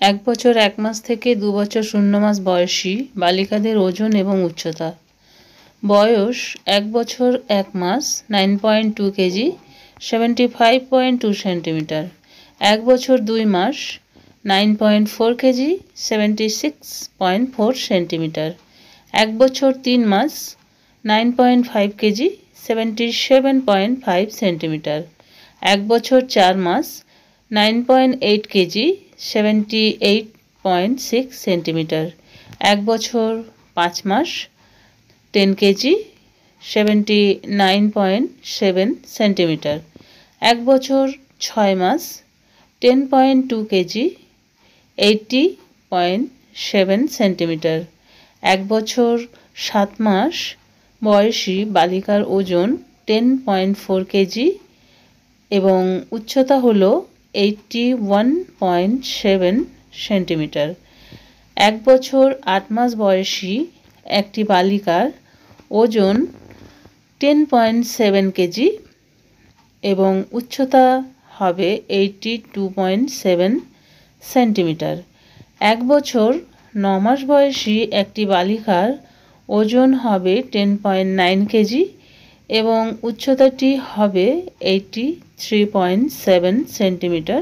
এক বছর ১ মাস থেকে ২ বছর ০ মাস বয়সী বালিকাদের ওজন এবং উচ্চতা। বয়স ১ বছর ১ মাস 9.2 কেজি 75.2 সেন্টিমিটার। ১ বছর ২ মাস 9.4 কেজি 76.4 সেন্টিমিটার। ১ বছর ৩ মাস 9.5 কেজি 77.5 সেন্টিমিটার। ১ বছর ৪ মাস 9.8 কেজি 78.6 সেন্টিমিটার। ১ বছর ৫ মাস 10 কেজি 79.7 সেন্টিমিটার। ১ বছর ৬ মাস 10.2 কেজি 80.7 সেন্টিমিটার। ১ বছর ৭ মাস বয়সী বালিকার ওজন 10.4 কেজি এবং উচ্চতা হল 81.7 সেন্টিমিটার। ১ বছর ৮ মাস বয়সী একটি বালিকার ওজন 10.7 কেজি এবং উচ্চতা হবে 82.7 সেন্টিমিটার। ১ বছর ৯ মাস বয়সী একটি বালিকার ওজন হবে 10.9 কেজি এবং উচ্চতাটি হবে 83.7 সেন্টিমিটার।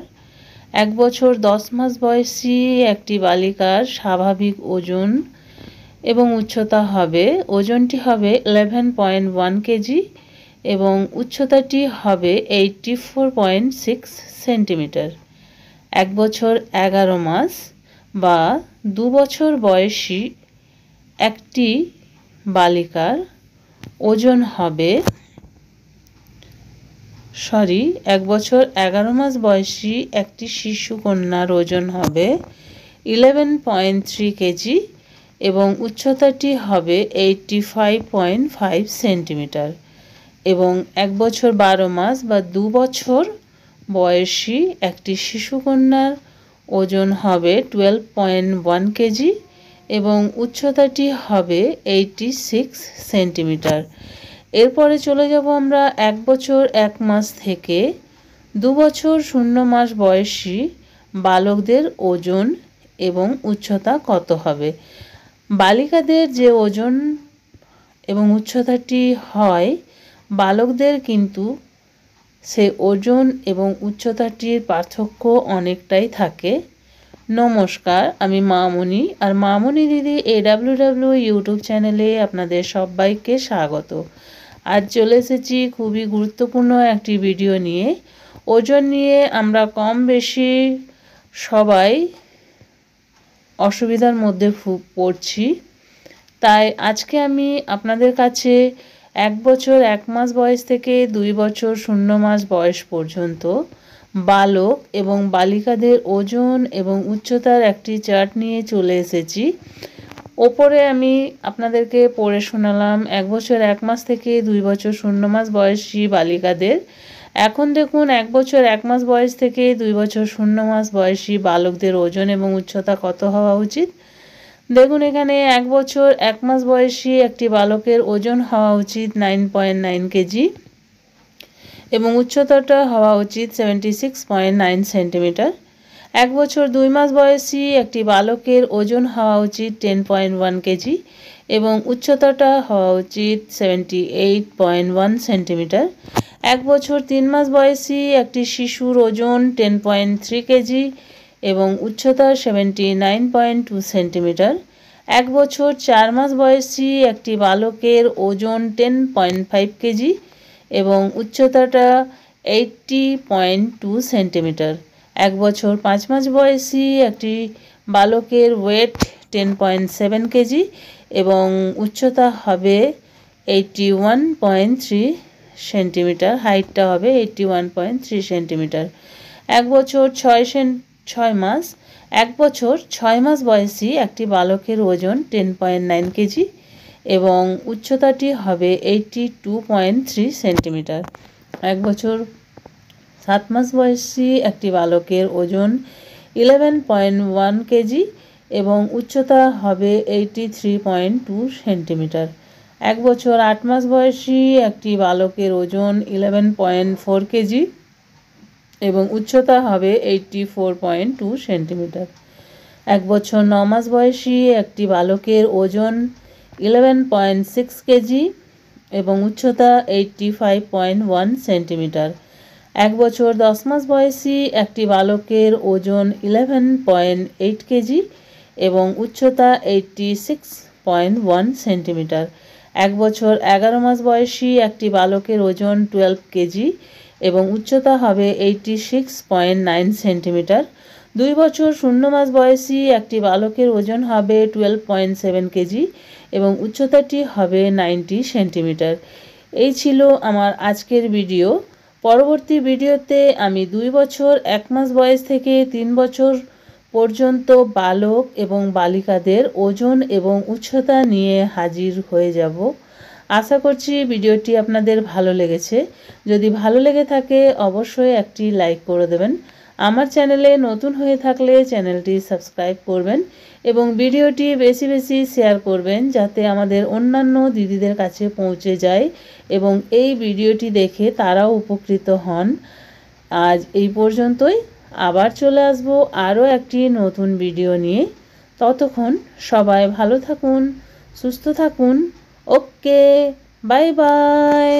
১ বছর ১০ মাস বয়সী একটি বালিকার স্বাভাবিক ওজন এবং ওজনটি হবে 11.1 কেজি এবং উচ্চতাটি হবে 84.6 সেন্টিমিটার। ১ বছর ১১ মাস বা ২ বছর বয়সী একটি বালিকার ওজন হবে ১ বছর ১১ মাস বয়সী একটি শিশু কন্যার ওজন হবে 11.3 কেজি এবং উচ্চতাটি হবে 85.5 সেন্টিমিটার এবং ১ বছর ১২ মাস বা ২ বছর বয়সী একটি শিশুকন্যার ওজন হবে 12.1 কেজি এবং উচ্চতাটি হবে 86 সেন্টিমিটার। এরপরে চলে যাব আমরা ১ বছর ১ মাস থেকে ২ বছর ০ মাস বয়সী বালকদের ওজন এবং উচ্চতা কত হবে। বালিকাদের যে ওজন এবং উচ্চতাটি হয়, বালকদের কিন্তু সে ওজন এবং উচ্চতাটির পার্থক্য অনেকটাই থাকে। নমস্কার, আমি মামনি, আর মামনি দিদি AWW ইউটিউব চ্যানেলে আপনাদের সবাইকে স্বাগত। আজ চলে এসেছি খুবই গুরুত্বপূর্ণ একটি ভিডিও নিয়ে। ওজন নিয়ে আমরা কম বেশি সবাই অসুবিধার মধ্যে পড়ছি, তাই আজকে আমি আপনাদের কাছে ১ বছর ১ মাস বয়স থেকে ২ বছর ০ মাস বয়স পর্যন্ত বালক এবং বালিকাদের ওজন এবং উচ্চতার একটি চার্ট নিয়ে চলে এসেছি। ওপরে আমি আপনাদেরকে পড়ে শোনালাম ১ বছর ১ মাস থেকে ২ বছর ০ মাস বয়সী বালিকাদের। এখন দেখুন ১ বছর ১ মাস বয়স থেকে ২ বছর ০ মাস বয়সী বালকদের ওজন এবং উচ্চতা কত হওয়া উচিত। দেখুন এখানে ১ বছর ১ মাস বয়সী একটি বালকের ওজন হওয়া উচিত 9.9 কেজি এবং উচ্চতাটা হওয়া উচিত 76.9 সেন্টিমিটার। ১ বছর ২ মাস বয়সী একটি বালকের ওজন হওয়া উচিত 10.1 কেজি এবং উচ্চতাটা হওয়া উচিত 78.1 সেন্টিমিটার। ১ বছর ৩ মাস বয়সী একটি শিশুর ওজন 10.3 কেজি এবং উচ্চতা 79.2 সেন্টিমিটার। ১ বছর ৪ মাস বয়সী একটি বালকের ওজন 10.5 কেজি এবং উচ্চতাটা 80.2 সেন্টিমিটার। ১ বছর ৫ মাস বয়সী একটি বালকের ওয়েট 10.7 কেজি এবং উচ্চতা হবে 81.3 সেন্টিমিটার। হাইটটা হবে 81.3 সেন্টিমিটার। ১ বছর ৬ মাস বয়সী একটি বালকের ওজন 10.9 কেজি এবং উচ্চতাটি হবে 82.3 সেন্টিমিটার। ১ বছর ৭ মাস বয়সী একটি বালকের ওজন 11.1 কেজি এবং উচ্চতা হবে 83.2 সেন্টিমিটার। ১ বছর ৮ মাস বয়সী একটি বালকের ওজন 11.4 কেজি এবং উচ্চতা হবে 84.2 সেন্টিমিটার। 1 বছর 9 মাস বয়সী একটি বালকের ওজন 11.6 কেজি এবং উচ্চতা 85.1 সেন্টিমিটার। 1 বছর 10 মাস বয়সী একটি বালকের ওজন 11.8 কেজি এবং উচ্চতা 86.1 সেন্টিমিটার। 1 বছর 11 মাস বয়সী একটি বালকের ওজন 12 কেজি এবং উচ্চতা হবে 86.9 সেন্টিমিটার। 2 বছর 0 মাস বয়সী একটি বালকের ওজন হবে 12.7 কেজি এবং উচ্চতাটি হবে 90 সেন্টিমিটার। এই ছিল আমার আজকের ভিডিও। পরবর্তী ভিডিওতে আমি 2 বছর 1 মাস বয়স থেকে 3 বছর পর্যন্ত বালক এবং বালিকাদের ওজন এবং উচ্চতা নিয়ে হাজির হয়ে যাব। আশা করছি ভিডিওটি আপনাদের ভালো লেগেছে। যদি ভালো লেগে থাকে অবশ্যই একটি লাইক করে দেবেন। আমার চ্যানেলে নতুন হয়ে থাকলে চ্যানেলটি সাবস্ক্রাইব করবেন এবং ভিডিওটি বেশি বেশি শেয়ার করবেন যাতে আমাদের অন্যান্য দিদিদের কাছে পৌঁছে যায় এবং এই ভিডিওটি দেখে তারাও উপকৃত হন। আজ এই পর্যন্তই। আবার চলে আসব আরও একটি নতুন ভিডিও নিয়ে। ততক্ষণ সবাই ভালো থাকুন, সুস্থ থাকুন। ওকে, বাই বাই।